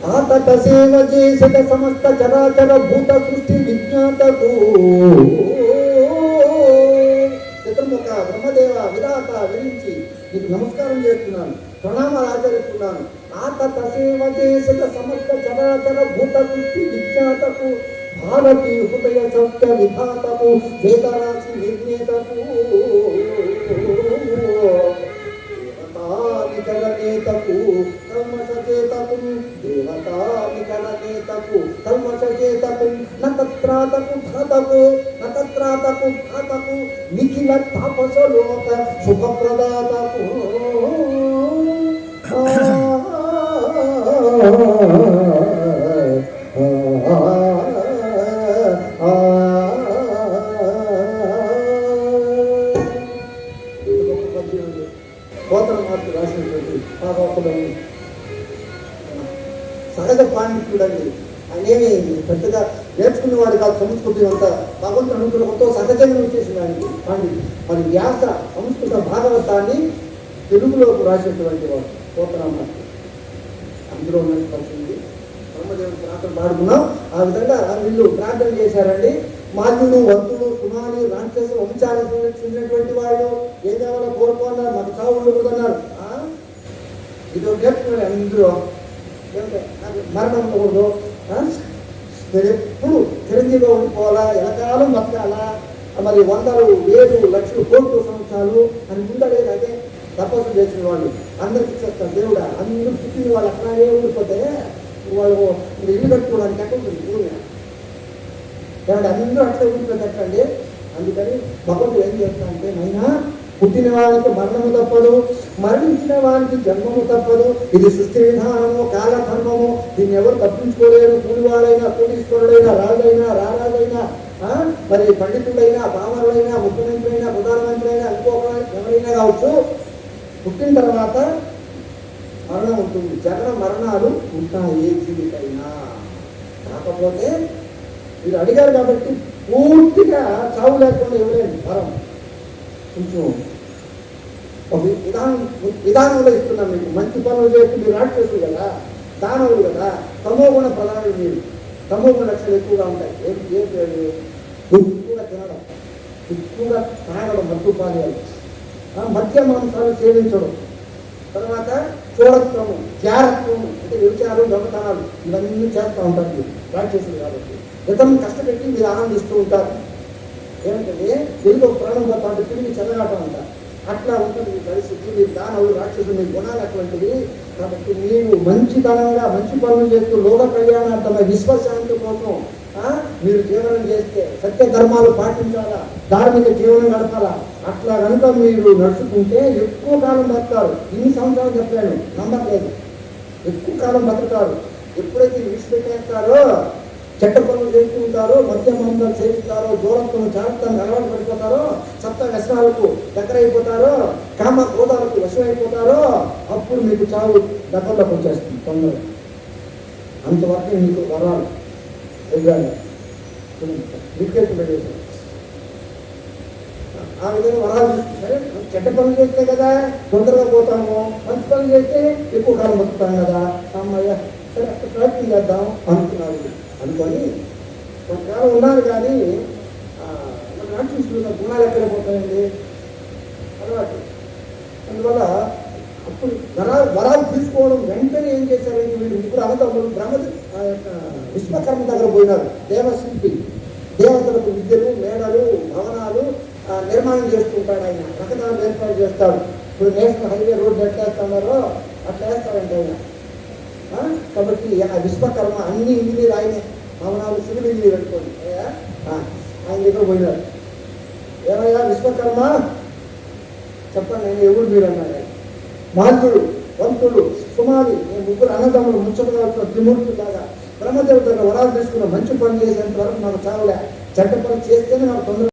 ఆతట సేవ చేసిన సమస్త చరాచర భూత సృష్టి విజ్ఞాతకు చతుర్ముఖ బ్రహ్మదేవ విరాట విరించి నీకు నమస్కారం చేస్తున్నాను, ప్రణామాలు ఆచరిస్తున్నాను. ఆతట సేవ చేసిన సమస్త చరాచర భూత సృష్టి విజ్ఞాతకు భారతీ హృదయ సత్య విధాతకు వేదరాశి నిర్ణేతకు దేవతానికరనేతకు కల్మషచేతకు దేవతానికరనేతకు కల్మషచేతకు నతత్రాతకు ధాతకు నతత్రాతకు ధాతకు నిఖిల తాపసలోక శుభప్రదాతకు కోతల మార్పు రాసినటువంటి భాగవతులని సహజ పాండిత్యుడండి. ఆయనేమి పెద్దగా నేర్చుకునేవాడు కాదు. సంస్కృతి అంతా భగవంతుని అనుగ్రహంతో సహజంగా వచ్చేసిన ఆయనకి పాండిత్యం. మరి వ్యాస సంస్కృత భాగవతాన్ని తెలుగులోకి రాసినటువంటి వాడు కోతల మార్పు. అందులో కలిసింది బ్రహ్మదేవుని ప్రార్థన పాడుకున్నాం. ఆ విధంగా వీళ్ళు ప్రార్థన చేశారండి. మాల్యుడు, వంతుడు, సుమాని, రాక్షస వంశాలకు చెందినటువంటి వాళ్ళు ఏ దేవాలో కోరుకున్నారు, మన చావు ఉండకూడదన్నారు. ఇది నేర్చుకున్నాడు అందరూ. మరణం ఉండకూడదు, ఎప్పుడు చిరంజీవిగా ఉండిపోవాలా, ఎలకాలం బతకాలా, మరి 100,000 లక్షలు కోట్ల సంవత్సరాలు అని ముందడే అదే తపస్సు చేసిన వాళ్ళు. అందరికి చేస్తారు దేవుడా, అందరూ పుట్టిన వాళ్ళు అట్లాగే ఉండిపోతే వాళ్ళు ఇల్లు కట్టుకోవడానికి ఎక్కడ ఉంటుంది భూమి? ఏమంటే అందరూ అట్లా ఉండిపోతట్టండి. అందుకని భగవంతుడు ఏం చేస్తానంటే, నైనా పుట్టిన వారికి మరణము తప్పదు, మరణించిన వారికి జన్మము తప్పదు. ఇది సృష్టి విధానము, కాలధర్మము. దీన్ని ఎవరు తప్పించుకోలేరు. కూలివాడైనా, కోటీశ్వరుడైనా, రాజైనా, రారాజైనా, మరి పండితుడైనా, పామరుడైనా, ముఖ్యమంత్రి అయినా, ప్రధానమంత్రి అయినా, ఎవరైనా కావచ్చు. పుట్టిన తర్వాత మరణం ఉంటుంది. జనన మరణాలు ఉంటాయి జీవితైనా. కాకపోతే మీరు అడిగారు కాబట్టి పూర్తిగా చావు లేకుండా ఇవ్వలేదు వరం. కొంచెం ఒక విధానంలో ఇస్తున్నాం మీకు. మంచి పనులు చేస్తే మీరు రాక్షసులు కదా, దానవులు కదా, తమోగుణ ప్రధానులు మీరు. తమోగుణ లక్షలు ఎక్కువగా ఉంటాయి. ఏం పేరు? ఎక్కువగా తినడం, ఎక్కువగా తాగడం, మద్యపానీయాలు, మద్య మాంసాలు సేవించడం, తర్వాత చూడత్వము, జారత్వము అంటే వ్యభిచారాలు, దొంగతనాలు ఇవన్నీ చేస్తూ ఉంటారు మీరు రాక్షసులు కాబట్టి. గతం కష్టపెట్టి మీరు ఆనందిస్తూ ఉంటారు. ఏమంటే తెలుగు ప్రాణంతో పాటు తిరిగి చెలగాటం ఉంటారు. అట్లా ఉంటుంది మీ పరిస్థితి. మీరు దానవులు, రాక్షసులు, మీ గుణాలు అటువంటివి. కాబట్టి మీరు మంచితనంగా మంచి పనులు చేస్తూ లోక కళ్యాణార్థమై విశ్వశాంతి కోసం మీరు జీవనం చేస్తే, సత్య ధర్మాలు పాటించాలా, ధార్మిక జీవనం గడపాలా. అట్లా కనుక మీరు నడుచుకుంటే ఎక్కువ కాలం బతుకుతారు. ఇన్ని సంవత్సరాలు చెప్పాను, నమ్మట్లేదు. ఎక్కువ కాలం బతుకుతారు. ఎప్పుడైతే విడిచిపెట్టేస్తారో, చెట్ట పనులు చేస్తుంటారో, మధ్య మాంసాలు చేస్తారో, దూరత్వం చారత్వానికి అలవాటు పడిపోతారో, సప్త వ్యసనాలకు దగ్గరైపోతారో, కామ క్రోధాలకు వశమైపోతారో, అప్పుడు మీకు చావు దగ్గరలోకి వచ్చేస్తుంది తొందరగా. అంతవరకు మీకు వరాలు వికెట్ పెట్టేసారు. ఆ విధంగా వరాలు సరే. చెడ్డ పనులు చేస్తే కదా తొందరగా పోతాము, మంచి పనులు చేస్తే ఎక్కువ కాలం బతుకుతాం కదా. అమ్మాయ్య సరే అక్కడ ప్రయత్నం చేద్దాం అనుకున్నారు. అనుకొని కొంతకాలం ఉన్నారు. కానీ మన రాక్షసులు గుణాలు ఎక్కడ పోతాయండి? అలవాటు. అందువల్ల అప్పుడు వరాలు తీసుకోవడం వెంటనే ఏం చేశారంటే, వీళ్ళు ముగ్గురు అన్నదమ్ములు విశ్వకర్మ దగ్గర పోయినారు. దేవశిల్పి, దేవతలకు విద్యలు, మేడలు, భవనాలు నిర్మాణం చేస్తుంటాడు ఆయన. రకరకాలు ఏర్పాటు చేస్తాడు. ఇప్పుడు నేషనల్ హైవే రోడ్డు ఎట్లా వేస్తున్నారో అట్లా వేస్తాడంటే ఆయన. కాబట్టి ఆ విశ్వకర్మ అన్ని ఇంజనీర్ ఆయనే. భవనాలు సివిల్ ఇంజనీర్ పెట్టుకోండి. ఆయన దగ్గర పోయినారు. ఏమయ్యా విశ్వకర్మ చెప్పండి, నేను ఎవరు మీరు అన్నాడు. మాల్యుడు, వంతుడు, సుమారి, నేను ముగ్గురు అన్నదమ్ములు ముచ్చటగా త్రిమూర్తులాగా బ్రహ్మదేవుడు దగ్గర వరాలు తీసుకున్న మంచి పని చేసేంత వరకు నాకు చావులే. చెడ్డ పని చేస్తేనే నాకు తొందర